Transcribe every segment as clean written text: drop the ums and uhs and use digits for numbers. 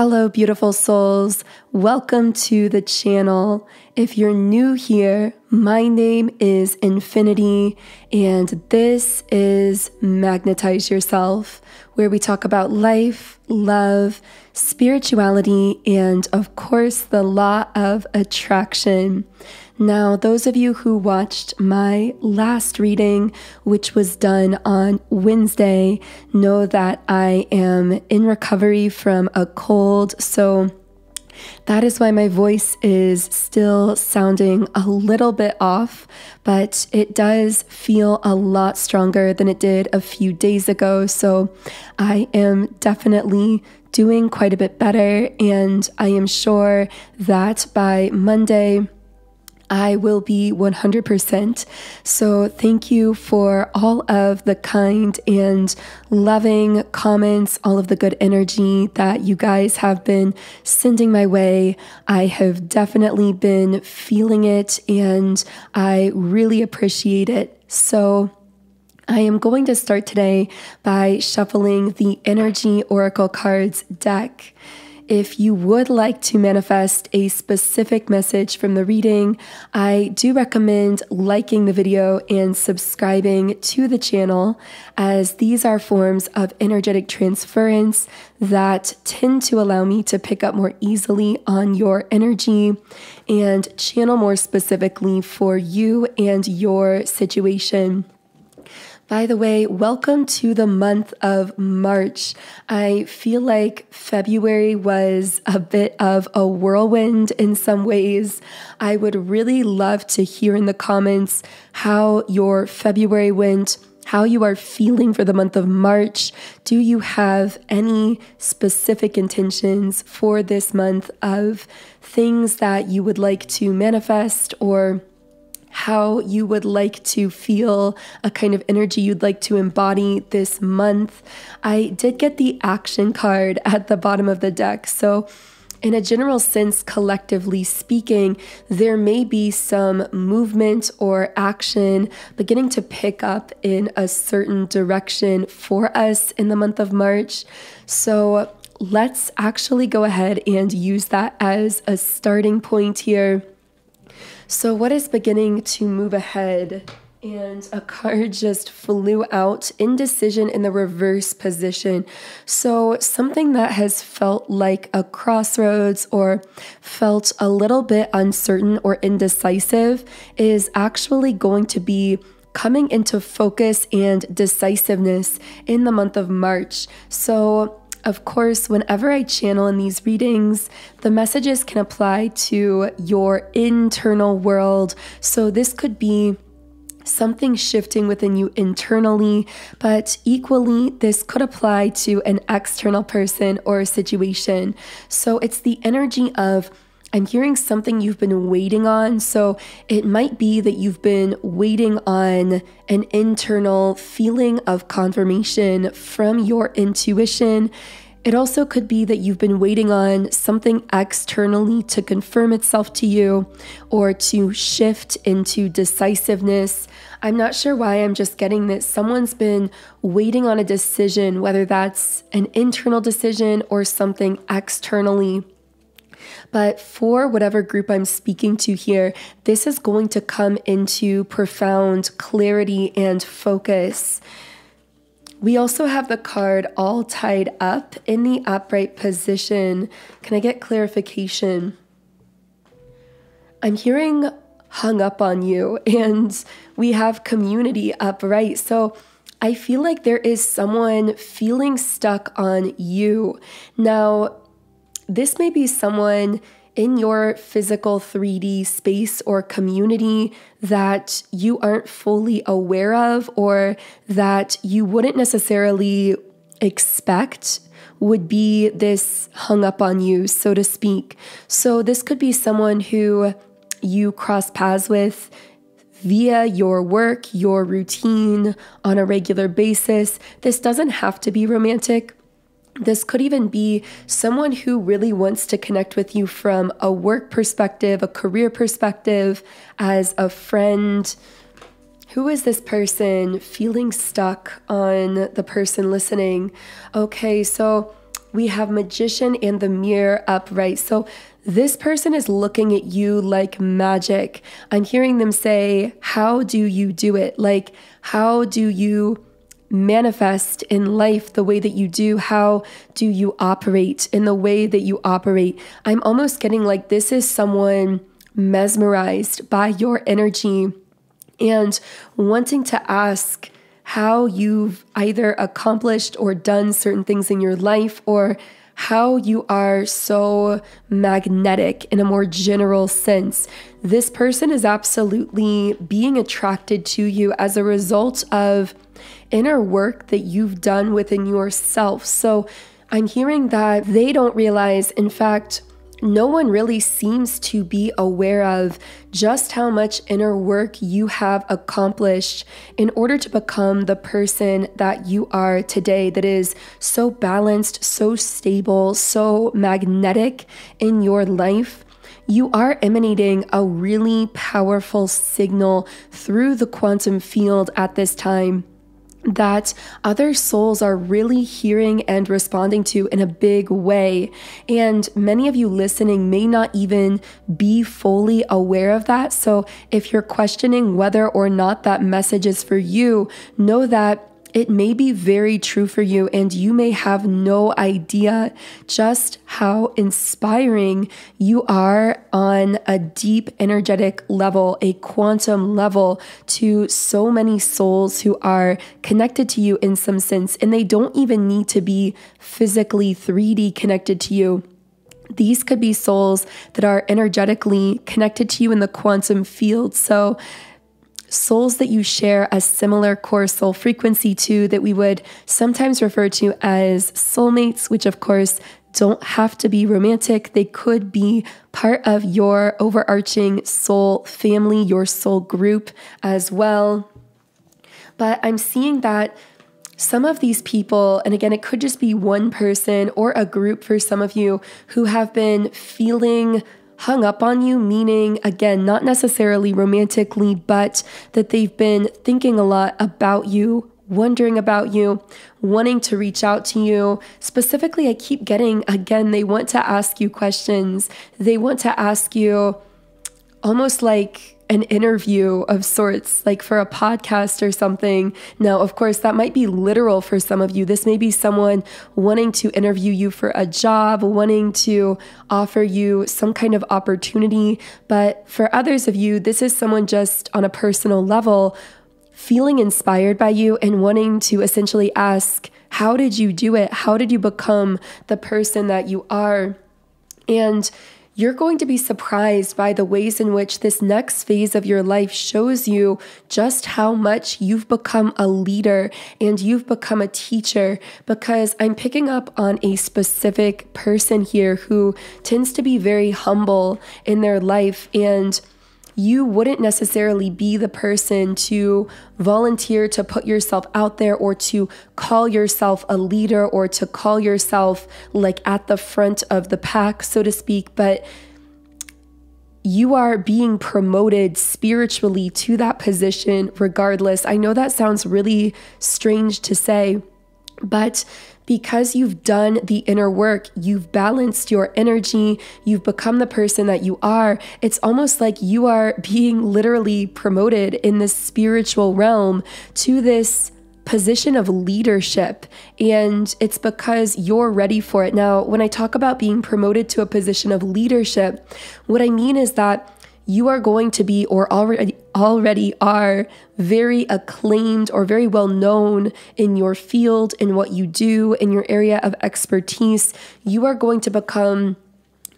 Hello, beautiful souls. Welcome to the channel. If you're new here, my name is Infinity, and this is Magnetize Yourself, where we talk about life, love, spirituality, and of course, the law of attraction. Now, those of you who watched my last reading, which was done on Wednesday, know that I am in recovery from a cold, so that is why my voice is still sounding a little bit off, but it does feel a lot stronger than it did a few days ago, so I am definitely doing quite a bit better, and I am sure that by Monday, I will be 100%. So thank you for all of the kind and loving comments, all of the good energy that you guys have been sending my way. I have definitely been feeling it and I really appreciate it. So I am going to start today by shuffling the Energy Oracle Cards deck. If you would like to manifest a specific message from the reading, I do recommend liking the video and subscribing to the channel, as these are forms of energetic transference that tend to allow me to pick up more easily on your energy and channel more specifically for you and your situation. By the way, welcome to the month of March. I feel like February was a bit of a whirlwind in some ways. I would really love to hear in the comments how your February went, how you are feeling for the month of March. Do you have any specific intentions for this month of things that you would like to manifest, or how you would like to feel, a kind of energy you'd like to embody this month? I did get the action card at the bottom of the deck. So in a general sense, collectively speaking, there may be some movement or action beginning to pick up in a certain direction for us in the month of March. So let's actually go ahead and use that as a starting point here. So what is beginning to move ahead? And a card just flew out, indecision in the reverse position. So something that has felt like a crossroads or felt a little bit uncertain or indecisive is actually going to be coming into focus and decisiveness in the month of March. So of course, whenever I channel in these readings, the messages can apply to your internal world. So this could be something shifting within you internally, but equally, this could apply to an external person or situation. So it's the energy of, I'm hearing something you've been waiting on. So it might be that you've been waiting on an internal feeling of confirmation from your intuition. It also could be that you've been waiting on something externally to confirm itself to you or to shift into decisiveness. I'm not sure why I'm just getting that someone's been waiting on a decision, whether that's an internal decision or something externally. But for whatever group I'm speaking to here, this is going to come into profound clarity and focus. We also have the card all tied up in the upright position. Can I get clarification? I'm hearing hung up on you, and we have community upright. So I feel like there is someone feeling stuck on you. Now, this may be someone in your physical 3D space or community that you aren't fully aware of, or that you wouldn't necessarily expect would be this hung up on you, so to speak. So this could be someone who you cross paths with via your work, your routine on a regular basis. This doesn't have to be romantic. This could even be someone who really wants to connect with you from a work perspective, a career perspective, as a friend. Who is this person feeling stuck on the person listening? Okay, so we have Magician and the Mirror upright. So this person is looking at you like magic. I'm hearing them say, how do you do it? Like, how do you manifest in life the way that you do? How do you operate in the way that you operate? I'm almost getting like this is someone mesmerized by your energy and wanting to ask how you've either accomplished or done certain things in your life, or how you are so magnetic in a more general sense. This person is absolutely being attracted to you as a result of inner work that you've done within yourself. So I'm hearing that they don't realize, in fact, no one really seems to be aware of just how much inner work you have accomplished in order to become the person that you are today, that is so balanced, so stable, so magnetic in your life. You are emanating a really powerful signal through the quantum field at this time that other souls are really hearing and responding to in a big way. And many of you listening may not even be fully aware of that. So if you're questioning whether or not that message is for you, know that it may be very true for you, and you may have no idea just how inspiring you are on a deep energetic level, a quantum level, to so many souls who are connected to you in some sense, and they don't even need to be physically 3D connected to you. These could be souls that are energetically connected to you in the quantum field. So souls that you share a similar core soul frequency to, that we would sometimes refer to as soulmates, which of course don't have to be romantic. They could be part of your overarching soul family, your soul group as well. But I'm seeing that some of these people, and again, it could just be one person or a group for some of you, who have been feeling hung up on you, meaning, again, not necessarily romantically, but that they've been thinking a lot about you, wondering about you, wanting to reach out to you. Specifically, I keep getting, again, they want to ask you questions. They want to ask you almost like an interview of sorts, like for a podcast or something. Now, of course, that might be literal for some of you. This may be someone wanting to interview you for a job, wanting to offer you some kind of opportunity. But for others of you, this is someone just on a personal level feeling inspired by you and wanting to essentially ask, how did you do it? How did you become the person that you are? And you're going to be surprised by the ways in which this next phase of your life shows you just how much you've become a leader and you've become a teacher, because I'm picking up on a specific person here who tends to be very humble in their life, and you wouldn't necessarily be the person to volunteer to put yourself out there or to call yourself a leader or to call yourself like at the front of the pack, so to speak, but you are being promoted spiritually to that position regardless. I know that sounds really strange to say, but because you've done the inner work, you've balanced your energy, you've become the person that you are, it's almost like you are being literally promoted in the spiritual realm to this position of leadership. And it's because you're ready for it. Now, when I talk about being promoted to a position of leadership, what I mean is that you are going to be, or already are, very acclaimed or very well known in your field, in what you do, in your area of expertise. You are going to become,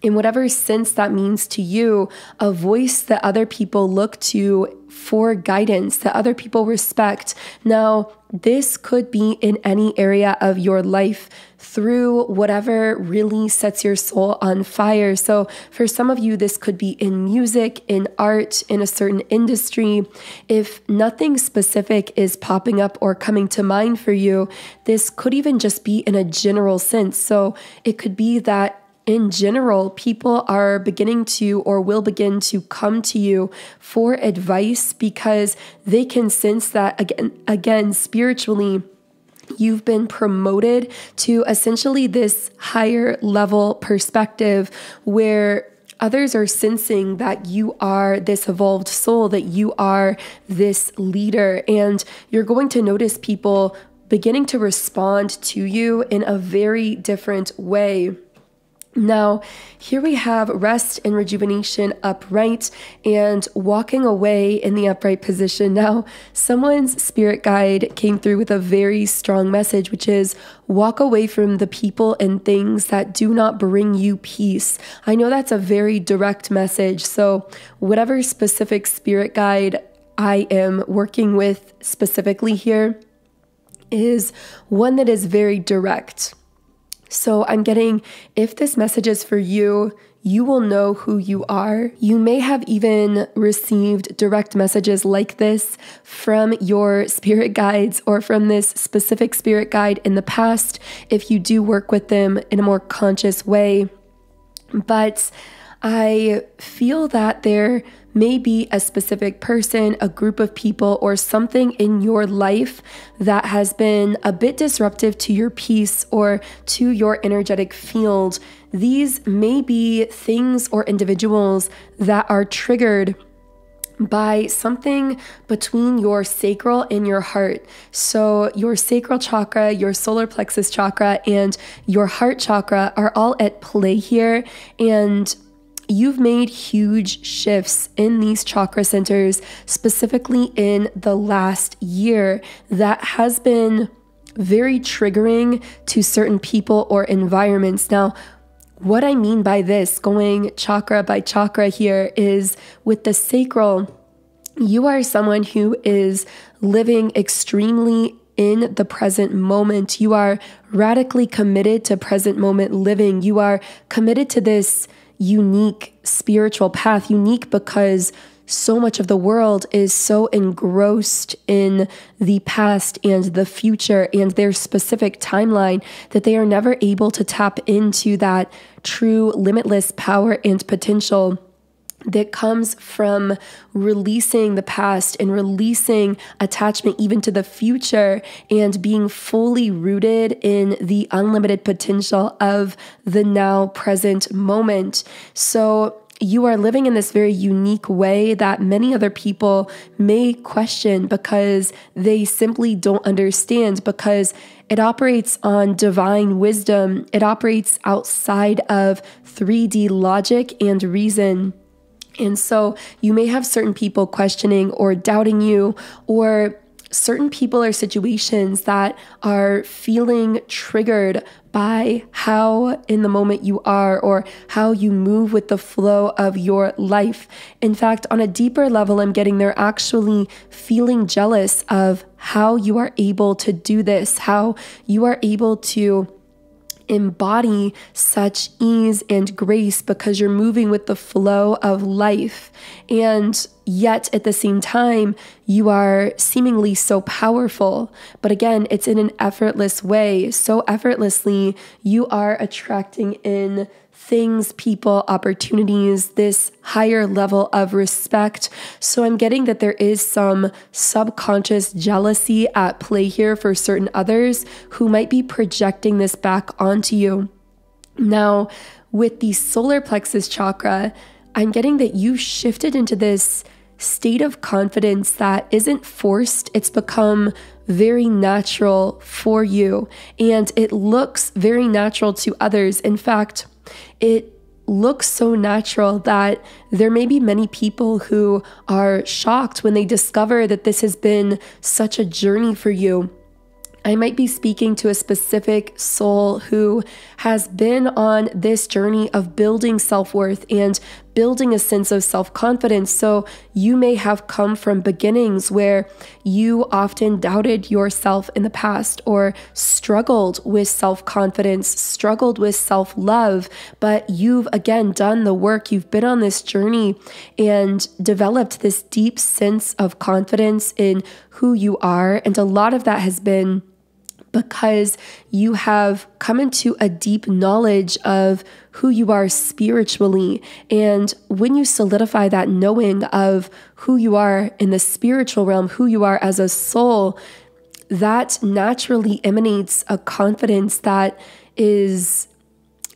in whatever sense that means to you, a voice that other people look to for guidance, that other people respect. Now, this could be in any area of your life through whatever really sets your soul on fire. So for some of you, this could be in music, in art, in a certain industry. If nothing specific is popping up or coming to mind for you, this could even just be in a general sense. So it could be that in general, people are beginning to or will begin to come to you for advice because they can sense that, again, spiritually, You've been promoted to essentially this higher level perspective where others are sensing that you are this evolved soul, that you are this leader, and you're going to notice people beginning to respond to you in a very different way. Now, here we have rest and rejuvenation upright and walking away in the upright position. Now, someone's spirit guide came through with a very strong message, which is walk away from the people and things that do not bring you peace. I know that's a very direct message. So whatever specific spirit guide I am working with specifically here is one that is very direct. So I'm getting, if this message is for you, you will know who you are. You may have even received direct messages like this from your spirit guides or from this specific spirit guide in the past, if you do work with them in a more conscious way. But I feel that there may be a specific person, a group of people, or something in your life that has been a bit disruptive to your peace or to your energetic field. These may be things or individuals that are triggered by something between your sacral and your heart. So your sacral chakra, your solar plexus chakra, and your heart chakra are all at play here. And you've made huge shifts in these chakra centers, specifically in the last year, that has been very triggering to certain people or environments. Now, what I mean by this, going chakra by chakra here, is with the sacral, you are someone who is living extremely in the present moment. You are radically committed to present moment living. You are committed to this unique spiritual path, unique because so much of the world is so engrossed in the past and the future and their specific timeline that they are never able to tap into that true limitless power and potential that comes from releasing the past and releasing attachment even to the future and being fully rooted in the unlimited potential of the now present moment. So you are living in this very unique way that many other people may question because they simply don't understand, because it operates on divine wisdom. It operates outside of 3D logic and reason. And so you may have certain people questioning or doubting you, or certain people or situations that are feeling triggered by how in the moment you are or how you move with the flow of your life. In fact, on a deeper level, I'm getting they're actually feeling jealous of how you are able to do this, how you are able to embody such ease and grace because you're moving with the flow of life. And yet at the same time, you are seemingly so powerful. But again, it's in an effortless way. So effortlessly, you are attracting in things, people, opportunities, this higher level of respect. So I'm getting that there is some subconscious jealousy at play here for certain others who might be projecting this back onto you. Now, with the solar plexus chakra, I'm getting that you shifted into this state of confidence that isn't forced. It's become very natural for you, and it looks very natural to others. In fact, it looks so natural that there may be many people who are shocked when they discover that this has been such a journey for you. I might be speaking to a specific soul who has been on this journey of building self-worth and building a sense of self-confidence. So you may have come from beginnings where you often doubted yourself in the past or struggled with self-confidence, struggled with self-love, but you've again done the work. You've been on this journey and developed this deep sense of confidence in who you are. And a lot of that has been because you have come into a deep knowledge of who you are spiritually. And when you solidify that knowing of who you are in the spiritual realm, who you are as a soul, that naturally emanates a confidence that is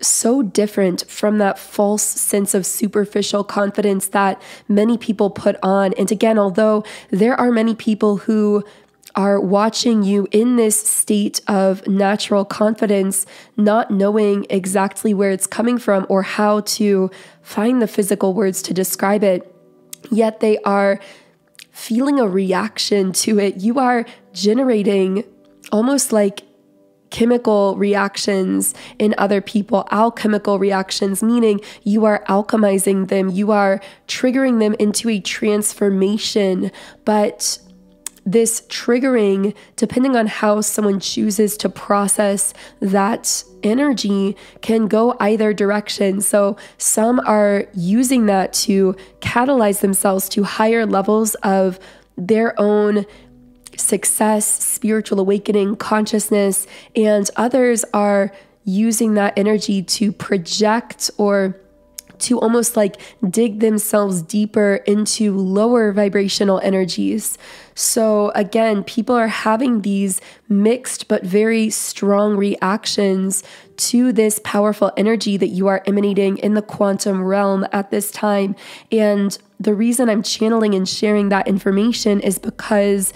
so different from that false sense of superficial confidence that many people put on. And again, although there are many people who are watching you in this state of natural confidence, not knowing exactly where it's coming from or how to find the physical words to describe it, yet they are feeling a reaction to it. You are generating almost like chemical reactions in other people, alchemical reactions, meaning you are alchemizing them, you are triggering them into a transformation. But this triggering, depending on how someone chooses to process that energy, can go either direction. So some are using that to catalyze themselves to higher levels of their own success, spiritual awakening, consciousness, and others are using that energy to project or to almost like dig themselves deeper into lower vibrational energies. So again, people are having these mixed but very strong reactions to this powerful energy that you are emanating in the quantum realm at this time. And the reason I'm channeling and sharing that information is because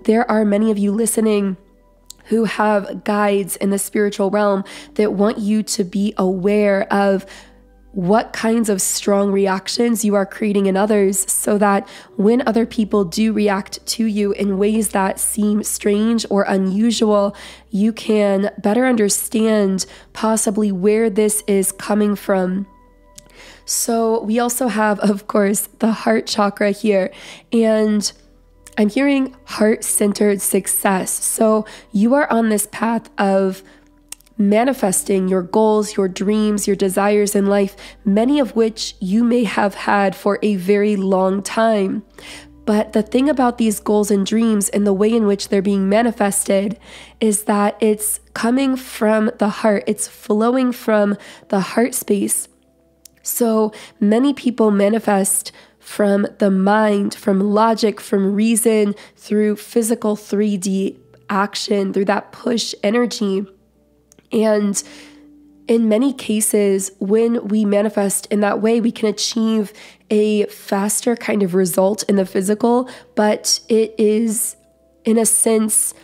there are many of you listening who have guides in the spiritual realm that want you to be aware of what kinds of strong reactions you are creating in others, so that when other people do react to you in ways that seem strange or unusual, you can better understand possibly where this is coming from. So we also have, of course, the heart chakra here, and I'm hearing heart-centered success. So you are on this path of manifesting your goals, your dreams, your desires in life, many of which you may have had for a very long time. But the thing about these goals and dreams and the way in which they're being manifested is that it's coming from the heart. It's flowing from the heart space. So many people manifest from the mind, from logic, from reason, through physical 3D action, through that push energy. And in many cases, when we manifest in that way, we can achieve a faster kind of result in the physical, but it is, in a sense,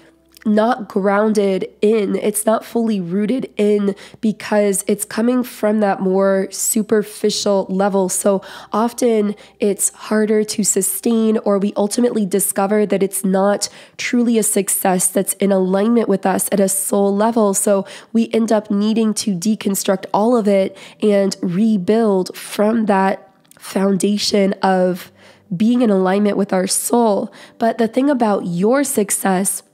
not grounded in, it's not fully rooted in, because it's coming from that more superficial level. So often it's harder to sustain, or we ultimately discover that it's not truly a success that's in alignment with us at a soul level. So we end up needing to deconstruct all of it and rebuild from that foundation of being in alignment with our soul. But the thing about your success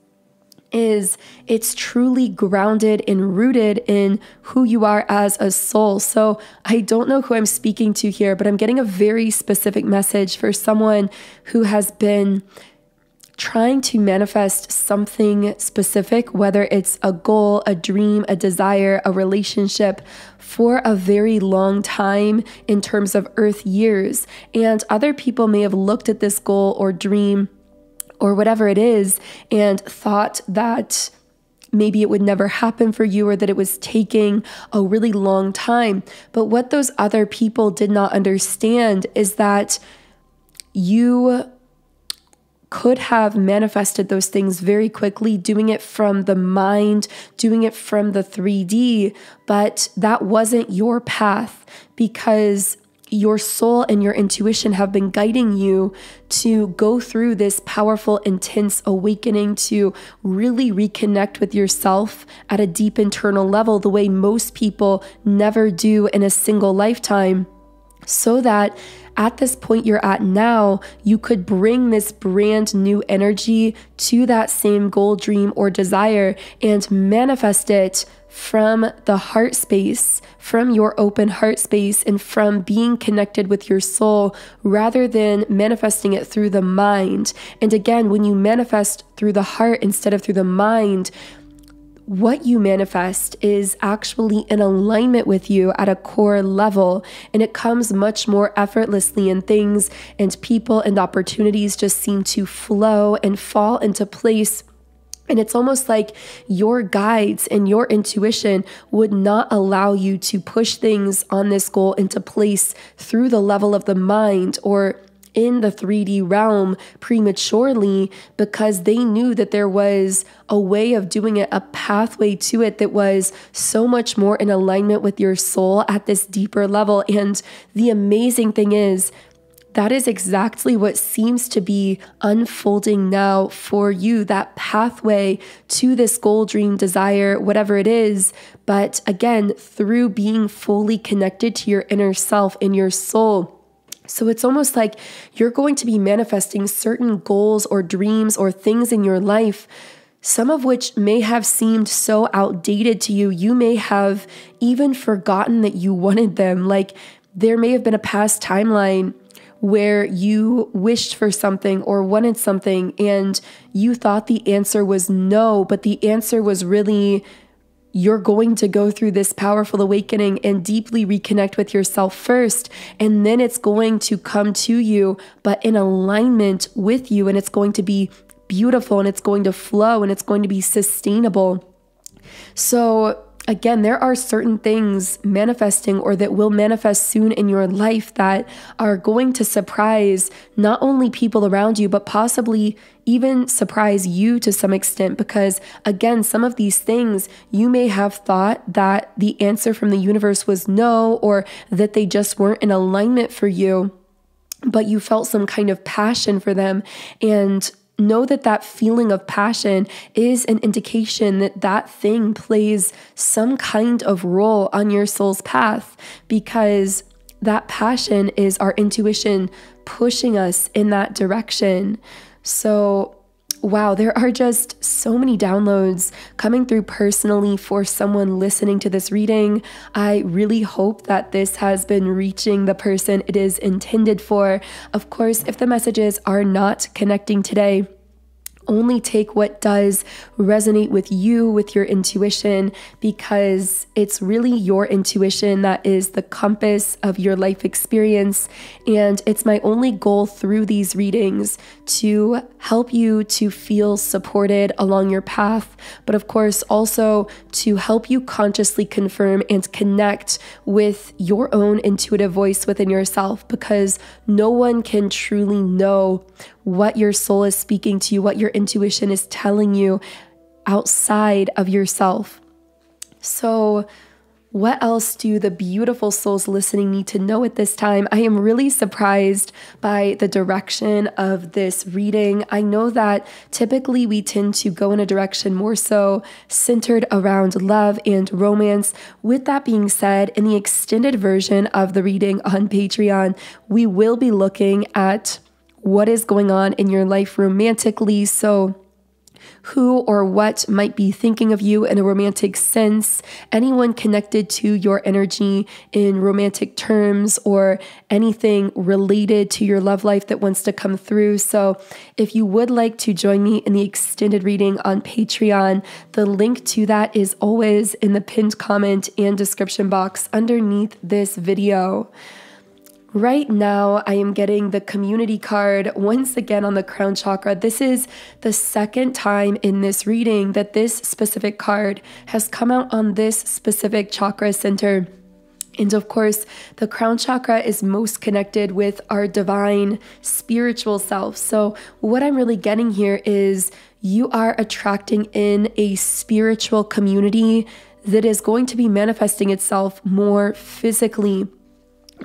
is it's truly grounded and rooted in who you are as a soul. So I don't know who I'm speaking to here, but I'm getting a very specific message for someone who has been trying to manifest something specific, whether it's a goal, a dream, a desire, a relationship, for a very long time in terms of Earth years. And other people may have looked at this goal or dream or whatever it is and thought that maybe it would never happen for you, or that it was taking a really long time. But what those other people did not understand is that you could have manifested those things very quickly, doing it from the mind, doing it from the 3D, but that wasn't your path, because your soul and your intuition have been guiding you to go through this powerful, intense awakening, to really reconnect with yourself at a deep internal level, the way most people never do in a single lifetime, so that at this point you're at now, you could bring this brand new energy to that same goal, dream, or desire and manifest it from the heart space, from your open heart space, and from being connected with your soul, rather than manifesting it through the mind. And again, when you manifest through the heart instead of through the mind, what you manifest is actually in alignment with you at a core level, and it comes much more effortlessly, and things and people and opportunities just seem to flow and fall into place And it's almost like your guides and your intuition would not allow you to push things on this goal into place through the level of the mind or in the 3D realm prematurely, because they knew that there was a way of doing it, a pathway to it that was so much more in alignment with your soul at this deeper level. And the amazing thing is, that is exactly what seems to be unfolding now for you, that pathway to this goal, dream, desire, whatever it is. But again, through being fully connected to your inner self and your soul. So it's almost like you're going to be manifesting certain goals or dreams or things in your life, some of which may have seemed so outdated to you. You may have even forgotten that you wanted them. Like there may have been a past timeline where you wished for something or wanted something and you thought the answer was no, but the answer was really, you're going to go through this powerful awakening and deeply reconnect with yourself first. And then it's going to come to you, but in alignment with you. And it's going to be beautiful and it's going to flow and it's going to be sustainable. So again, there are certain things manifesting or that will manifest soon in your life that are going to surprise not only people around you, but possibly even surprise you to some extent. Because again, some of these things you may have thought that the answer from the universe was no, or that they just weren't in alignment for you, but you felt some kind of passion for them. And know that that feeling of passion is an indication that that thing plays some kind of role on your soul's path, because that passion is our intuition pushing us in that direction. So, wow, there are just so many downloads coming through personally for someone listening to this reading. I really hope that this has been reaching the person it is intended for. Of course, if the messages are not connecting today, only take what does resonate with you, with your intuition, because it's really your intuition that is the compass of your life experience. And it's my only goal through these readings to help you to feel supported along your path, but of course also to help you consciously confirm and connect with your own intuitive voice within yourself, because no one can truly know what your soul is speaking to you, what your intuition is telling you outside of yourself. So what else do the beautiful souls listening need to know at this time? I am really surprised by the direction of this reading. I know that typically we tend to go in a direction more so centered around love and romance. With that being said, in the extended version of the reading on Patreon, we will be looking at what is going on in your life romantically. So who or what might be thinking of you in a romantic sense, anyone connected to your energy in romantic terms, or anything related to your love life that wants to come through. So if you would like to join me in the extended reading on Patreon, the link to that is always in the pinned comment and description box underneath this video. Right now, I am getting the community card once again on the crown chakra. This is the second time in this reading that this specific card has come out on this specific chakra center. And of course, the crown chakra is most connected with our divine spiritual self. So what I'm really getting here is you are attracting in a spiritual community that is going to be manifesting itself more physically.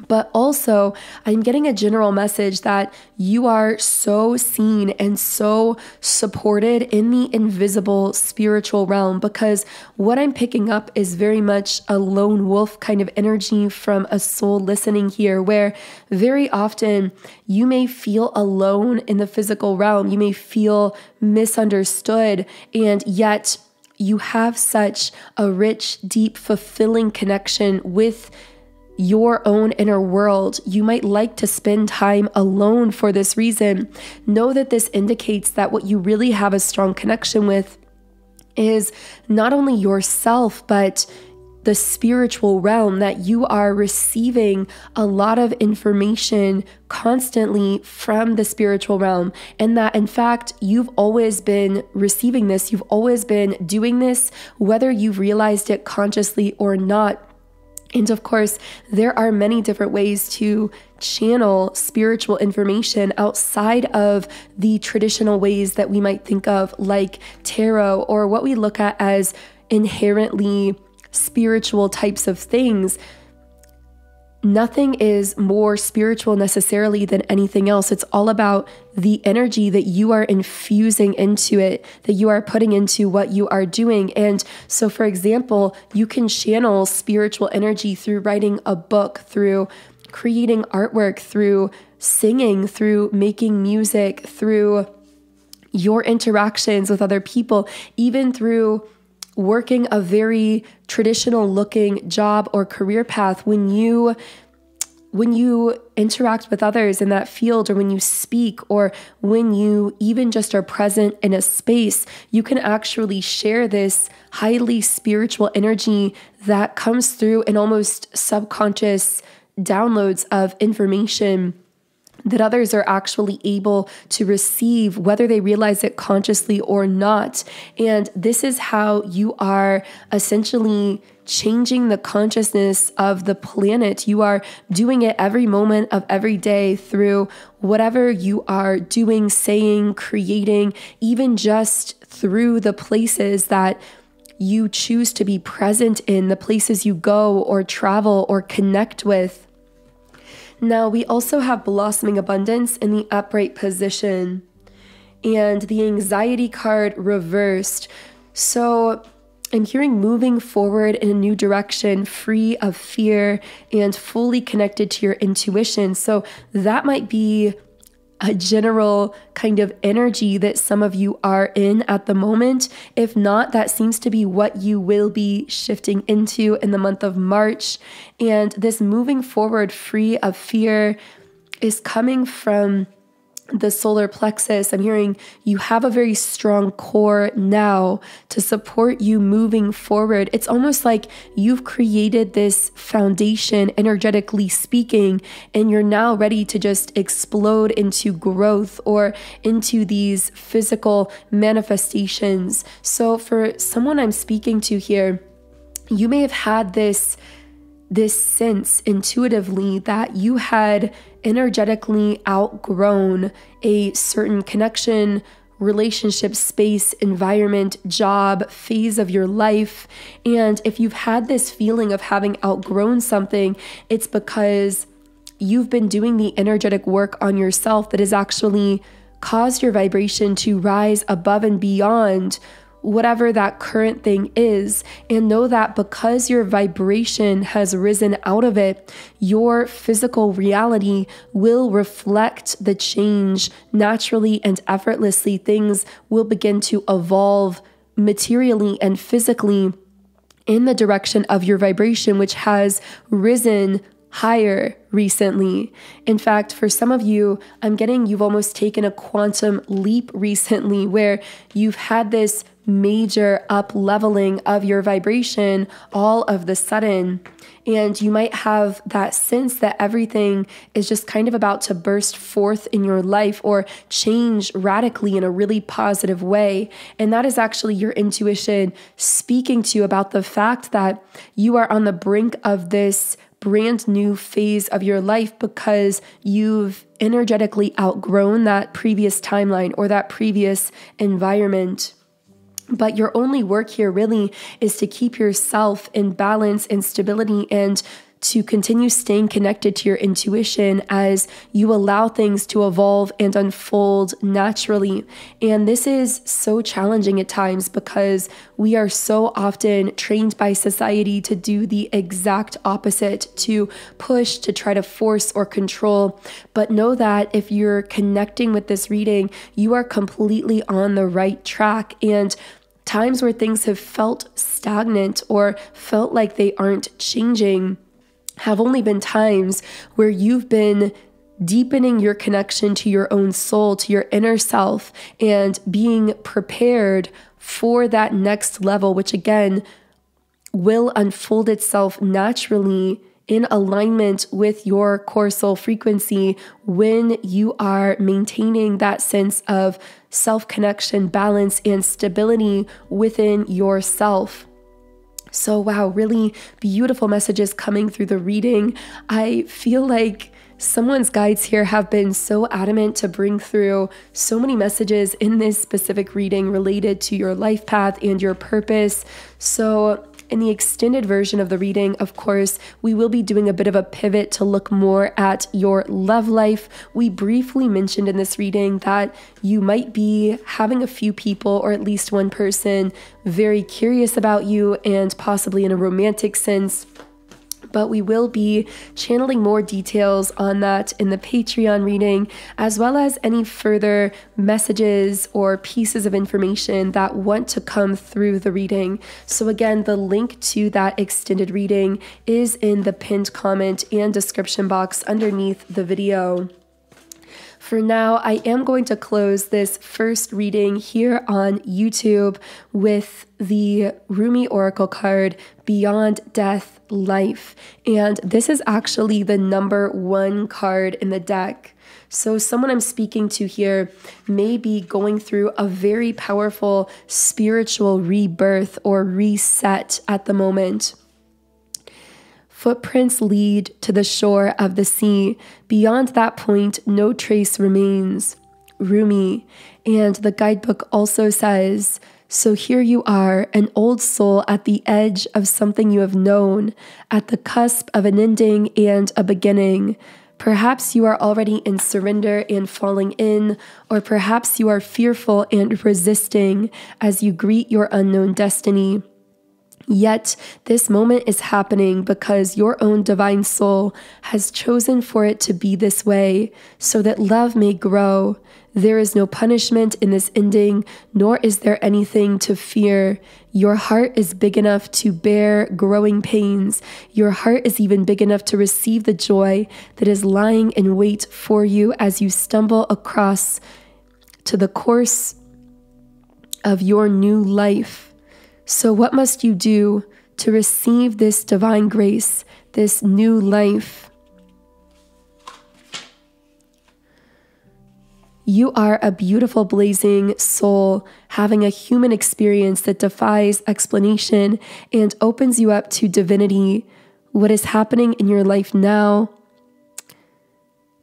But also, I'm getting a general message that you are so seen and so supported in the invisible spiritual realm, because what I'm picking up is very much a lone wolf kind of energy from a soul listening here, where very often you may feel alone in the physical realm. You may feel misunderstood, and yet you have such a rich, deep, fulfilling connection with your own inner world. You might like to spend time alone for this reason. Know that this indicates that what you really have a strong connection with is not only yourself, but the spiritual realm, that you are receiving a lot of information constantly from the spiritual realm, and that in fact, you've always been receiving this, you've always been doing this, whether you've realized it consciously or not. And of course, there are many different ways to channel spiritual information outside of the traditional ways that we might think of, like tarot, or what we look at as inherently spiritual types of things. Nothing is more spiritual necessarily than anything else. It's all about the energy that you are infusing into it, that you are putting into what you are doing. And so, for example, you can channel spiritual energy through writing a book, through creating artwork, through singing, through making music, through your interactions with other people, even through working a very traditional looking job or career path. When you interact with others in that field, or when you speak, or when you even just are present in a space, you can actually share this highly spiritual energy that comes through in almost subconscious downloads of information that others are actually able to receive, whether they realize it consciously or not. And this is how you are essentially changing the consciousness of the planet. You are doing it every moment of every day through whatever you are doing, saying, creating, even just through the places that you choose to be present in, the places you go or travel or connect with. Now, we also have blossoming abundance in the upright position and the anxiety card reversed. So I'm hearing moving forward in a new direction, free of fear and fully connected to your intuition. So that might be a general kind of energy that some of you are in at the moment. If not, that seems to be what you will be shifting into in the month of March. And this moving forward free of fear is coming from the solar plexus. I'm hearing you have a very strong core now to support you moving forward. It's almost like you've created this foundation, energetically speaking, and you're now ready to just explode into growth or into these physical manifestations. So for someone I'm speaking to here, you may have had this sense intuitively that you had energetically outgrown a certain connection, relationship, space, environment, job, phase of your life. And if you've had this feeling of having outgrown something, it's because you've been doing the energetic work on yourself that has actually caused your vibration to rise above and beyond whatever that current thing is. And know that because your vibration has risen out of it, your physical reality will reflect the change naturally and effortlessly. Things will begin to evolve materially and physically in the direction of your vibration, which has risen higher recently. In fact, for some of you, I'm getting you've almost taken a quantum leap recently, where you've had this major up leveling of your vibration all of the sudden. And you might have that sense that everything is just kind of about to burst forth in your life or change radically in a really positive way. And that is actually your intuition speaking to you about the fact that you are on the brink of this brand new phase of your life because you've energetically outgrown that previous timeline or that previous environment. But your only work here really is to keep yourself in balance and stability, and to continue staying connected to your intuition as you allow things to evolve and unfold naturally. And this is so challenging at times because we are so often trained by society to do the exact opposite, to push, to try to force or control. But know that if you're connecting with this reading, you are completely on the right track. And times where things have felt stagnant or felt like they aren't changing have only been times where you've been deepening your connection to your own soul, to your inner self, and being prepared for that next level, which again, will unfold itself naturally in alignment with your core soul frequency when you are maintaining that sense of self-connection, balance, and stability within yourself. So wow, really beautiful messages coming through the reading. I feel like someone's guides here have been so adamant to bring through so many messages in this specific reading related to your life path and your purpose. So in the extended version of the reading, of course, we will be doing a bit of a pivot to look more at your love life. We briefly mentioned in this reading that you might be having a few people, or at least one person, very curious about you, and possibly in a romantic sense. But we will be channeling more details on that in the Patreon reading, as well as any further messages or pieces of information that want to come through the reading. So again, the link to that extended reading is in the pinned comment and description box underneath the video. For now, I am going to close this first reading here on YouTube with the Rumi Oracle card, Beyond Death, Life. And this is actually the number 1 card in the deck. So someone I'm speaking to here may be going through a very powerful spiritual rebirth or reset at the moment. Footprints lead to the shore of the sea. Beyond that point, no trace remains. Rumi. And the guidebook also says, so here you are, an old soul at the edge of something you have known, at the cusp of an ending and a beginning. Perhaps you are already in surrender and falling in, or perhaps you are fearful and resisting as you greet your unknown destiny. Yet this moment is happening because your own divine soul has chosen for it to be this way, so that love may grow. There is no punishment in this ending, nor is there anything to fear. Your heart is big enough to bear growing pains. Your heart is even big enough to receive the joy that is lying in wait for you as you stumble across to the course of your new life. So what must you do to receive this divine grace, this new life? You are a beautiful, blazing soul having a human experience that defies explanation and opens you up to divinity. What is happening in your life now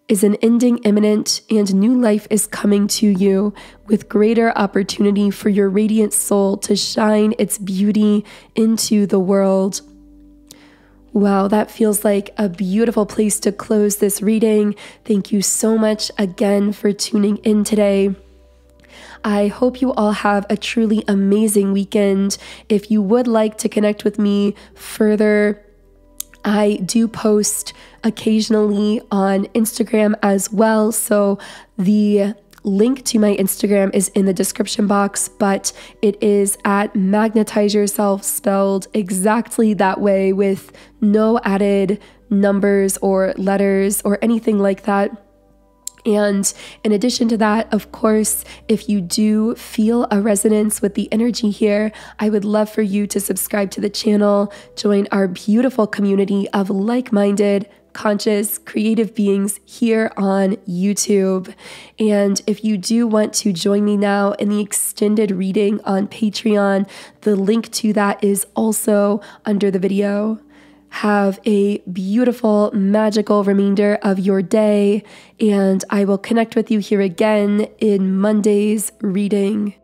is an ending imminent, and new life is coming to you with greater opportunity for your radiant soul to shine its beauty into the world. Wow, that feels like a beautiful place to close this reading. Thank you so much again for tuning in today. I hope you all have a truly amazing weekend. If you would like to connect with me further, I do post occasionally on Instagram as well. So the link to my Instagram is in the description box, but it is at Magnetize Yourself, spelled exactly that way with no added numbers or letters or anything like that. And in addition to that, of course, if you do feel a resonance with the energy here, I would love for you to subscribe to the channel, join our beautiful community of like-minded, conscious, creative beings here on YouTube. And if you do want to join me now in the extended reading on Patreon, the link to that is also under the video. Have a beautiful, magical remainder of your day, and I will connect with you here again in Monday's reading.